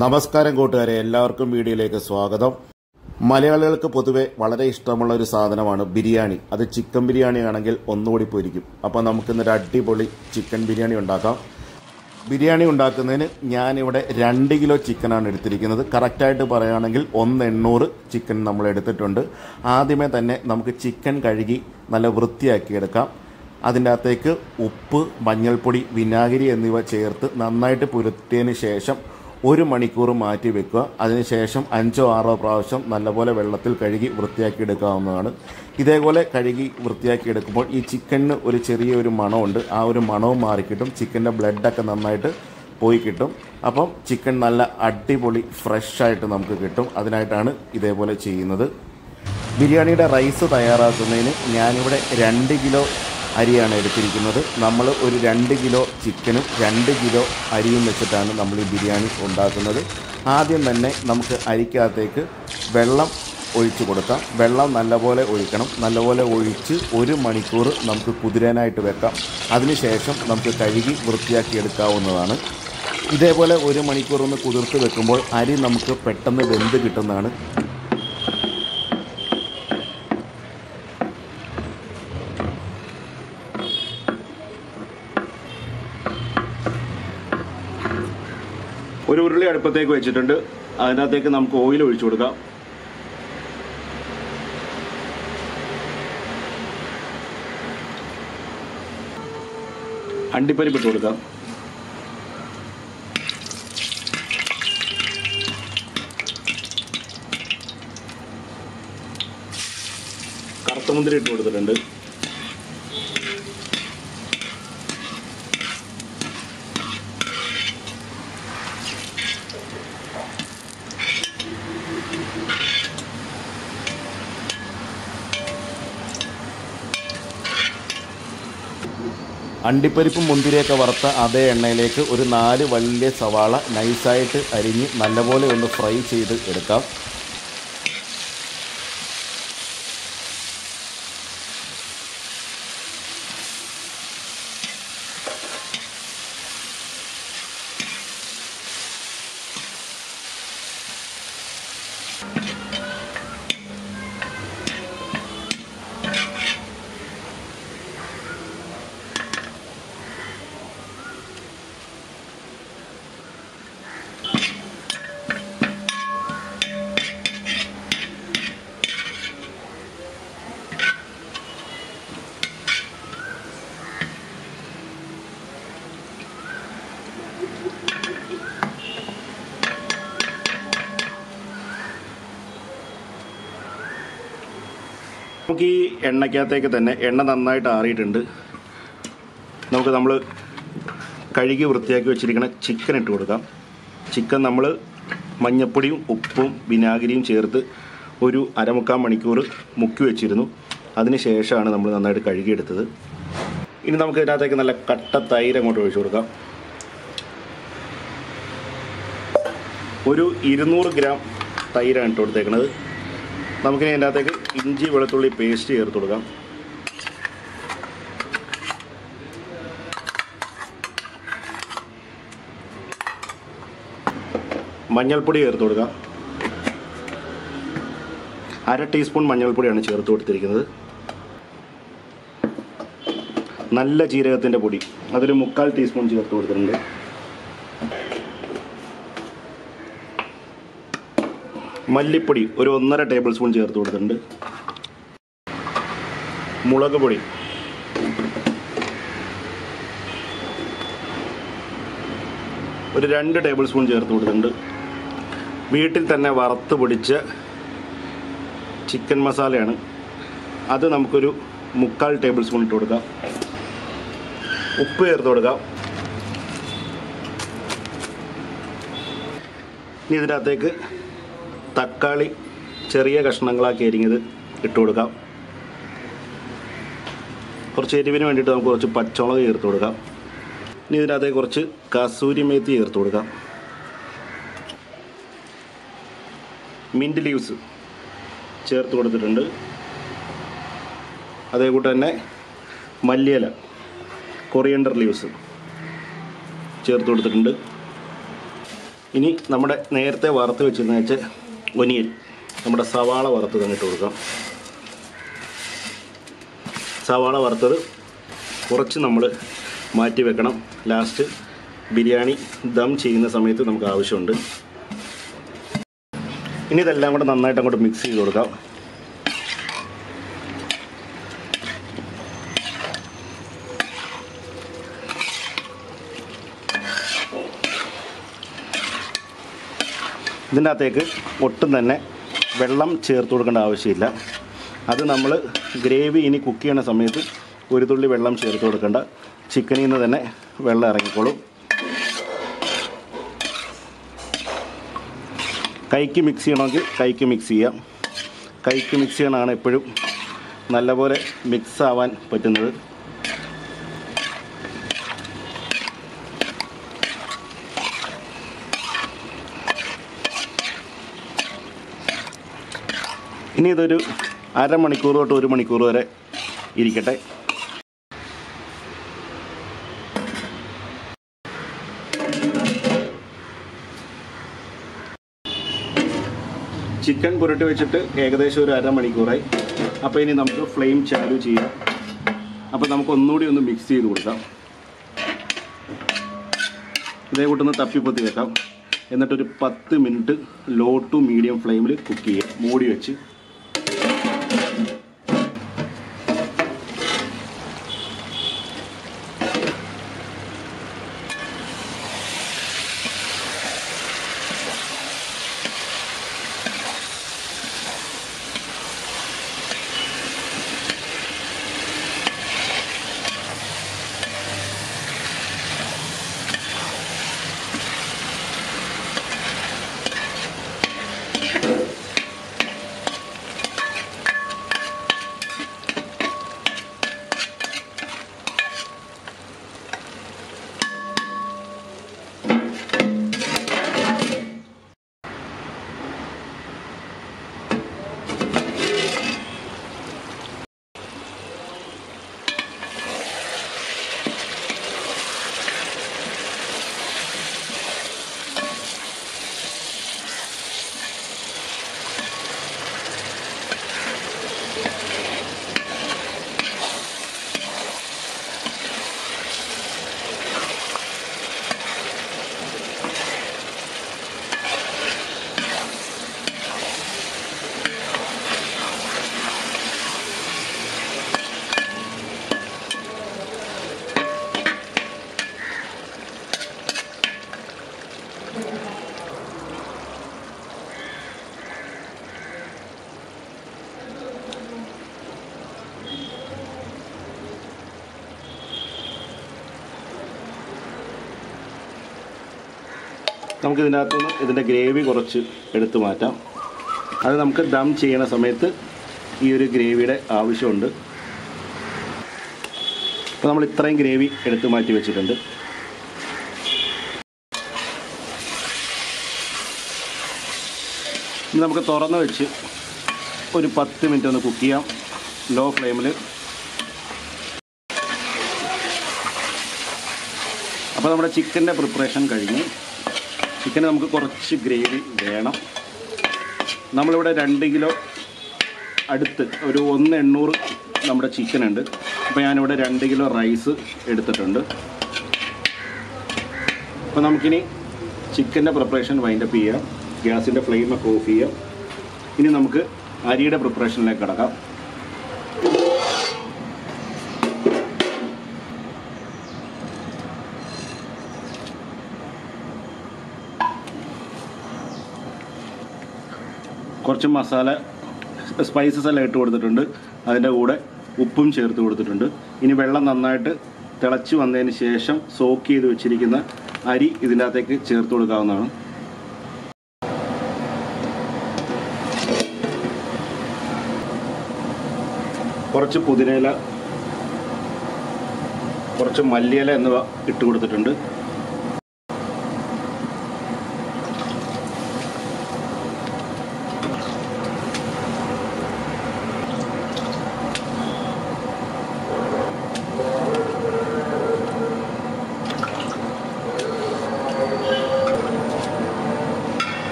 നമസ്കാരം കൂട്ടുകാരെ, എല്ലാവർക്കും വീഡിയോയിലേക്ക് സ്വാഗതം. മലയാളികൾക്ക് പൊതുവെ വളരെ ഇഷ്ടമുള്ള ഒരു സാധനമാണ് ബിരിയാണി. അത് ചിക്കൻ ബിരിയാണി ആണെങ്കിൽ ഒന്നുകൂടി പൊരിക്കും. അപ്പോൾ നമുക്കിന്നൊരു അടിപൊളി ചിക്കൻ ബിരിയാണി ഉണ്ടാക്കാം. ബിരിയാണി ഉണ്ടാക്കുന്നതിന് ഞാനിവിടെ 2 കിലോ ചിക്കനാണ് എടുത്തിരിക്കുന്നത്. കറക്റ്റായിട്ട് പറയുകയാണെങ്കിൽ 1,800 ചിക്കൻ നമ്മൾ എടുത്തിട്ടുണ്ട്. ആദ്യമേ തന്നെ നമുക്ക് ചിക്കൻ കഴുകി നല്ല വൃത്തിയാക്കിയെടുക്കാം. അതിൻ്റെ അകത്തേക്ക് ഉപ്പ്, മഞ്ഞൾപ്പൊടി, വിനാഗിരി എന്നിവ ചേർത്ത് നന്നായിട്ട് പുരട്ടിയതിന് ശേഷം 1 മണിക്കൂർ മാറ്റി വെക്കുക. അതിനുശേഷം 5-6 പ്രാവശ്യം നല്ലപോലെ വെള്ളത്തിൽ കഴുകി വൃത്തിയാക്കിയെടുക്കാവുന്നതാണ്. ഇതേപോലെ കഴുകി വൃത്തിയാക്കിയെടുക്കുമ്പോൾ ഈ ചിക്കനിന് ഒരു ചെറിയൊരു മണമുണ്ട്. ആ ഒരു മണവും മാറിക്കിട്ടും. ചിക്കൻ്റെ ബ്ലഡൊക്കെ നന്നായിട്ട് പോയി കിട്ടും. അപ്പം ചിക്കൻ നല്ല അടിപൊളി ഫ്രഷായിട്ട് നമുക്ക് കിട്ടും. അതിനായിട്ടാണ് ഇതേപോലെ ചെയ്യുന്നത്. ബിരിയാണിയുടെ റൈസ് തയ്യാറാക്കുന്നതിന് ഞാനിവിടെ 2 കിലോ അരിയാണ് എടുത്തിരിക്കുന്നത്. നമ്മൾ ഒരു 2 കിലോ ചിക്കനും 2 കിലോ അരിയും വെച്ചിട്ടാണ് നമ്മൾ ഈ ബിരിയാണി ഉണ്ടാക്കുന്നത്. ആദ്യം തന്നെ നമുക്ക് അരിക്കകത്തേക്ക് വെള്ളം ഒഴിച്ച് കൊടുക്കാം. വെള്ളം നല്ലപോലെ ഒഴിക്കണം. നല്ലപോലെ ഒഴിച്ച് 1 മണിക്കൂർ നമുക്ക് കുതിരാനായിട്ട് വെക്കാം. അതിനുശേഷം നമുക്ക് കഴുകി വൃത്തിയാക്കി എടുക്കാവുന്നതാണ്. ഇതേപോലെ 1 മണിക്കൂർ ഒന്ന് കുതിർത്ത് വെക്കുമ്പോൾ അരി നമുക്ക് പെട്ടെന്ന് വെന്ത് കിട്ടുന്നതാണ്. ഒരു ഉരുളി അടുപ്പത്തേക്ക് വെച്ചിട്ടുണ്ട്. അതിനകത്തേക്ക് നമുക്ക് ഓയിൽ ഒഴിച്ചു കൊടുക്കാം. അണ്ടിപ്പരിപ്പ് ഇട്ട് കൊടുക്കാം. കറുത്തമുന്തിരി ഇട്ട് കൊടുത്തിട്ടുണ്ട്. അണ്ടിപ്പരിപ്പും മുന്തിരിയൊക്കെ വറുത്ത അതേ എണ്ണയിലേക്ക് ഒരു 4 വലിയ സവാള നൈസായിട്ട് അരിഞ്ഞ് നല്ലപോലെ ഒന്ന് ഫ്രൈ ചെയ്ത് എടുക്കാം. നമുക്ക് ഈ എണ്ണയ്ക്കകത്തേക്ക് തന്നെ എണ്ണ നന്നായിട്ട് ആറിയിട്ടുണ്ട്. നമ്മൾ കഴുകി വൃത്തിയാക്കി വെച്ചിരിക്കുന്ന ചിക്കൻ ഇട്ട് കൊടുക്കാം. ചിക്കൻ നമ്മൾ മഞ്ഞപ്പൊടിയും ഉപ്പും വിനാഗിരിയും ചേർത്ത് ഒരു 1/4 മണിക്കൂർ മുക്കി വെച്ചിരുന്നു. അതിന് ശേഷമാണ് നമ്മൾ നന്നായിട്ട് കഴുകിയെടുത്തത്. ഇനി നമുക്ക് ഇതിനകത്തേക്ക് നല്ല കട്ട തൈര് അങ്ങോട്ട് ഒഴിച്ചു കൊടുക്കാം. ഒരു 200 ഗ്രാം തൈരാണ് ഇട്ട് കൊടുത്തേക്കുന്നത്. നമുക്കിനി അതിൻ്റെ അകത്തേക്ക് ഇഞ്ചി വെളുത്തുള്ളി പേസ്റ്റ് ചേർത്ത് കൊടുക്കാം. മഞ്ഞൾപ്പൊടി ചേർത്ത് കൊടുക്കാം. 1/2 ടീസ്പൂൺ മഞ്ഞൾപ്പൊടിയാണ് ചേർത്ത് കൊടുത്തിരിക്കുന്നത്. നല്ല ജീരകത്തിൻ്റെ പൊടി അതൊരു 3/4 ടീസ്പൂൺ ചേർത്ത് കൊടുത്തിട്ടുണ്ട്. മല്ലിപ്പൊടി ഒരു 1.5 ടേബിൾ സ്പൂൺ ചേർത്ത് കൊടുത്തിട്ടുണ്ട്. മുളക് പൊടി ഒരു 2 ടേബിൾ സ്പൂൺ ചേർത്ത് കൊടുത്തിട്ടുണ്ട്. വീട്ടിൽ തന്നെ വറുത്ത് പൊടിച്ച ചിക്കൻ മസാലയാണ്. അത് നമുക്കൊരു 3/4 ടേബിൾ സ്പൂൺ ഇട്ട് കൊടുക്കാം. ഉപ്പ് ചേർത്ത് കൊടുക്കാം. ഇനി ഇതിനകത്തേക്ക് തക്കാളി ചെറിയ കഷ്ണങ്ങളാക്കി അരിഞ്ഞത് ഇട്ട് കൊടുക്കാം. കുറച്ച് എരിവിന് വേണ്ടിയിട്ട് നമുക്ക് കുറച്ച് പച്ചമുളക് ചേർത്ത് കൊടുക്കാം. ഇനി ഇതിനകത്തേക്ക് കുറച്ച് കസൂരി മേത്തി ചേർത്ത് കൊടുക്കാം. മിൻറ്റ് ലീവ്സ് ചേർത്ത് കൊടുത്തിട്ടുണ്ട്. അതേകൂട്ട് തന്നെ മല്ലിയില, കൊറിയൻഡർ ലീവ്സ് ചേർത്ത് കൊടുത്തിട്ടുണ്ട്. ഇനി നമ്മുടെ നേരത്തെ വറുത്ത് വെച്ചിരുന്ന വെച്ച് ഒനിയൻ, നമ്മുടെ സവാള വറുത്ത് തന്നിട്ട് കൊടുക്കാം. സവാള വറുത്തത് കുറച്ച് നമ്മൾ മാറ്റി വെക്കണം. ലാസ്റ്റ് ബിരിയാണി ദം ചെയ്യുന്ന സമയത്ത് നമുക്ക് ആവശ്യമുണ്ട്. ഇനി ഇതെല്ലാം കൂടെ നന്നായിട്ട് അങ്ങോട്ട് മിക്സ് ചെയ്ത് കൊടുക്കാം. ഇതിൻ്റെ അകത്തേക്ക് ഒട്ടും തന്നെ വെള്ളം ചേർത്ത് കൊടുക്കേണ്ട ആവശ്യമില്ല. അത് നമ്മൾ ഗ്രേവി ഇനി കുക്ക് ചെയ്യുന്ന സമയത്ത് ഒരു തുള്ളി വെള്ളം ചേർത്ത് കൊടുക്കേണ്ട. ചിക്കനിൽ നിന്ന് തന്നെ വെള്ളം ഇറങ്ങിക്കോളും. കൈക്ക് മിക്സ് ചെയ്യണമെങ്കിൽ കൈക്ക് മിക്സ് ചെയ്യാം. കൈക്ക് മിക്സ് ചെയ്യണതാണ് എപ്പോഴും നല്ലപോലെ മിക്സ് ആവാൻ പറ്റുന്നത്. ഇനി ഇതൊരു അരമണിക്കൂർ തൊട്ട് 1 മണിക്കൂർ വരെ ഇരിക്കട്ടെ. ചിക്കൻ പുരട്ടി വെച്ചിട്ട് ഏകദേശം ഒരു അരമണിക്കൂറായി. അപ്പോൾ ഇനി നമുക്ക് ഫ്ലെയിം ചാലു ചെയ്യാം. അപ്പോൾ നമുക്ക് ഒന്നുകൂടി ഒന്ന് മിക്സ് ചെയ്ത് കൊടുക്കാം. ഇതേ കൂട്ടൊന്ന് തപ്പിപ്പൊത്തി വെക്കാം. എന്നിട്ടൊരു 10 മിനിറ്റ് ലോ ടു മീഡിയം ഫ്ലെയിമിൽ കുക്ക് ചെയ്യാം, മൂടി വെച്ച്. നമുക്ക് ഇതിനകത്തുനിന്ന് ഇതിൻ്റെ ഗ്രേവി കുറച്ച് എടുത്തു മാറ്റാം. അത് നമുക്ക് ദം ചെയ്യണ സമയത്ത് ഈ ഒരു ഗ്രേവിയുടെ ആവശ്യമുണ്ട്. അപ്പോൾ നമ്മൾ ഇത്രയും ഗ്രേവി എടുത്തു മാറ്റി വെച്ചിട്ടുണ്ട്. ഇനി നമുക്ക് തുറന്ന് വെച്ച് ഒരു 10 മിനിറ്റ് ഒന്ന് കുക്ക് ചെയ്യാം ലോ ഫ്ലെയിമിൽ. അപ്പോൾ നമ്മുടെ ചിക്കൻ്റെ പ്രിപ്പറേഷൻ കഴിഞ്ഞു. ചിക്കന് നമുക്ക് കുറച്ച് ഗ്രേവി വേണം. നമ്മളിവിടെ 2 കിലോ അടുത്ത് ഒരു 1,800 നമ്മുടെ ചിക്കൻ ഉണ്ട്. അപ്പോൾ ഞാനിവിടെ 2 കിലോ റൈസ് എടുത്തിട്ടുണ്ട്. അപ്പോൾ നമുക്കിനി ചിക്കൻ്റെ പ്രിപ്പറേഷൻ വൈൻഡപ്പ് ചെയ്യാം. ഗ്യാസിൻ്റെ ഫ്ലെയിമൊക്കെ ഓഫ് ചെയ്യാം. ഇനി നമുക്ക് അരിയുടെ പ്രിപ്പറേഷനിലേക്ക് കടക്കാം. കുറച്ച് മസാല സ്പൈസസ് എല്ലാം ഇട്ട് കൊടുത്തിട്ടുണ്ട്. അതിൻ്റെ കൂടെ ഉപ്പും ചേർത്ത് കൊടുത്തിട്ടുണ്ട്. ഇനി വെള്ളം നന്നായിട്ട് തിളച്ച് വന്നതിന് ശേഷം സോക്ക് ചെയ്ത് വെച്ചിരിക്കുന്ന അരി ഇതിൻ്റെ അകത്തേക്ക് ചേർത്ത് കൊടുക്കാവുന്നതാണ്. കുറച്ച് പുതിനയില, കുറച്ച് മല്ലിയില എന്നിവ ഇട്ട് കൊടുത്തിട്ടുണ്ട്.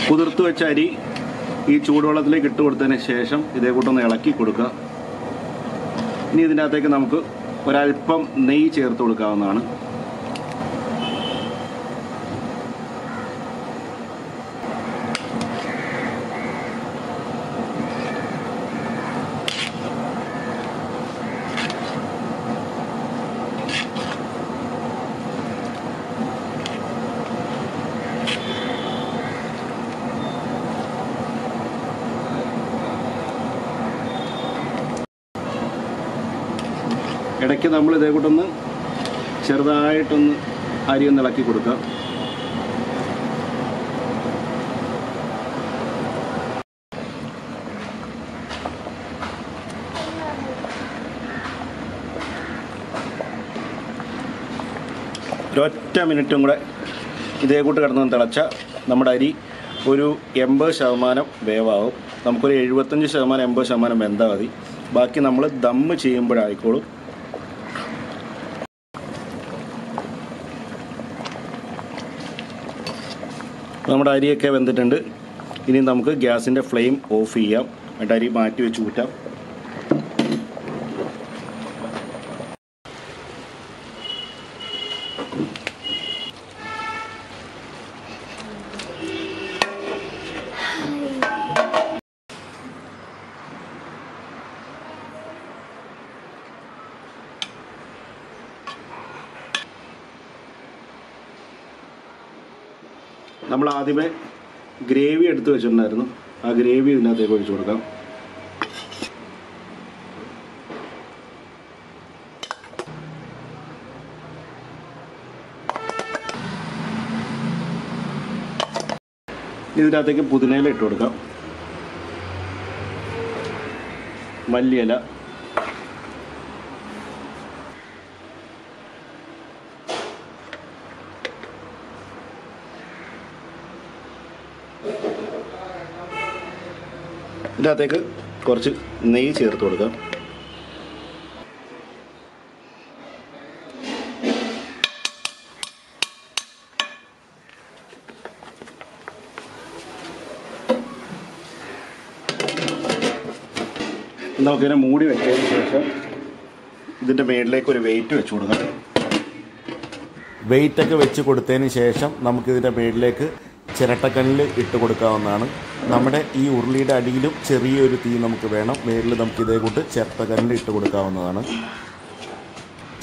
കുതിർത്ത് വെച്ച അരി ഈ ചൂടുവെള്ളത്തിലേക്ക് ഇട്ട് കൊടുത്തതിന് ശേഷം ഇതേ കൂട്ടൊന്ന് ഇളക്കി കൊടുക്കുക. ഇനി ഇതിനകത്തേക്ക് നമുക്ക് ഒരല്പം നെയ്യ് ചേർത്ത് കൊടുക്കാവുന്നതാണ്. ഇടയ്ക്ക് നമ്മൾ ഇതേ കൂട്ടൊന്ന് ചെറുതായിട്ടൊന്ന് അരി ഒന്ന് ഇളക്കി കൊടുക്കുക. ഒരൊറ്റ മിനിറ്റും കൂടെ ഇതേ കൂട്ട് കിടന്ന് തിളച്ച നമ്മുടെ അരി ഒരു 80% വേവാകും. നമുക്കൊരു 75% 80% വെന്താൽ മതി. ബാക്കി നമ്മൾ ദമ്മ് ചെയ്യുമ്പോഴായിക്കോളും. നമ്മുടെ അരിയൊക്കെ വെന്തിട്ടുണ്ട്. ഇനി നമുക്ക് ഗ്യാസിൻ്റെ ഫ്ലെയിം ഓഫ് ചെയ്യാം. എന്നിട്ട് അരി മാറ്റി വെച്ച് കൂട്ടാം. നമ്മൾ ആദ്യമേ ഗ്രേവി എടുത്ത് വെച്ചിട്ടുണ്ടായിരുന്നു. ആ ഗ്രേവി ഇതിനകത്തേക്ക് ഒഴിച്ചു കൊടുക്കാം. ഇതിനകത്തേക്ക് പുതിനയില ഇട്ട് കൊടുക്കാം. മല്ലിയില, ഇതിനകത്തേക്ക് കുറച്ച് നെയ്യ് ചേർത്ത് കൊടുക്കാം. നമുക്കിതിനെ മൂടി വെച്ചതിന് ശേഷം ഇതിൻ്റെ മേളിലേക്ക് ഒരു വെയിറ്റ് വെച്ച് കൊടുക്കാം. വെയിറ്റൊക്കെ വെച്ച് കൊടുത്തതിന് ശേഷം നമുക്കിതിൻ്റെ മേളിലേക്ക് ചിരട്ടക്കല്ലിൽ ഇട്ട് കൊടുക്കാവുന്നതാണ്. നമ്മുടെ ഈ ഉരുളിയുടെ അടിയിലും ചെറിയൊരു തീ നമുക്ക് വേണം. മേളിൽ നമുക്ക് ഇതേ കൂട്ട് ചിരട്ടക്കല്ലിൽ ഇട്ട് കൊടുക്കാവുന്നതാണ്.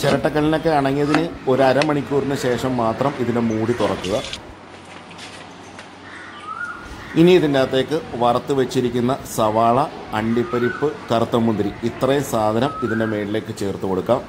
ചിരട്ടക്കല്ലിനൊക്കെ അണങ്ങിയതിന് ഒരു അരമണിക്കൂറിന് ശേഷം മാത്രം ഇതിനെ മൂടി തുറക്കുക. ഇനി ഇതിൻ്റെ അകത്തേക്ക് വറുത്ത് വെച്ചിരിക്കുന്ന സവാള, അണ്ടിപ്പരിപ്പ്, കറുത്ത മുന്തിരി ഇത്രയും സാധനം ഇതിൻ്റെ മേളിലേക്ക് ചേർത്ത് കൊടുക്കാം.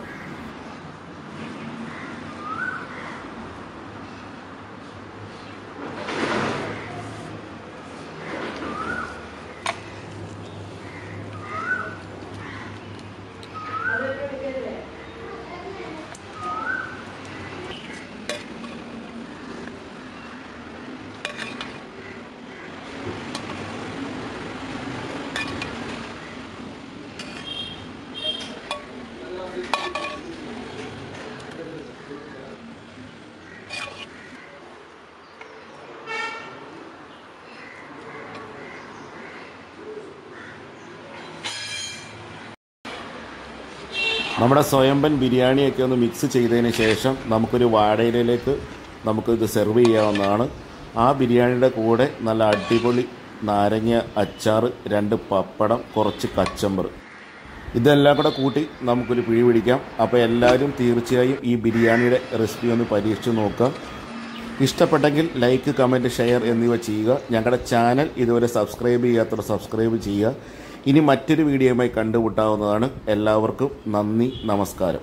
നമ്മുടെ സ്വയംഭൻ ബിരിയാണിയൊക്കെ ഒന്ന് മിക്സ് ചെയ്തതിന് ശേഷം നമുക്കൊരു വാഴയിലേക്ക് നമുക്കിത് സെർവ് ചെയ്യാവുന്നതാണ്. ആ ബിരിയാണിയുടെ കൂടെ നല്ല അടിപൊളി നാരങ്ങ അച്ചാർ, 2 പപ്പടം, കുറച്ച് കച്ചമ്പർ, ഇതെല്ലാം കൂടെ കൂട്ടി നമുക്കൊരു പിടി പിടിക്കാം. അപ്പോൾ എല്ലാവരും തീർച്ചയായും ഈ ബിരിയാണിയുടെ റെസിപ്പി ഒന്ന് പരീക്ഷിച്ച് നോക്കുക. ഇഷ്ടപ്പെട്ടെങ്കിൽ ലൈക്ക്, കമൻറ്റ്, ഷെയർ എന്നിവ ചെയ്യുക. ഞങ്ങളുടെ ചാനൽ ഇതുവരെ സബ്സ്ക്രൈബ് ചെയ്യാത്തവർ സബ്സ്ക്രൈബ് ചെയ്യുക. ഇനി മറ്റൊരു വീഡിയോയുമായി കണ്ടുമുട്ടാവുന്നതാണ്. എല്ലാവർക്കും നന്ദി, നമസ്കാരം.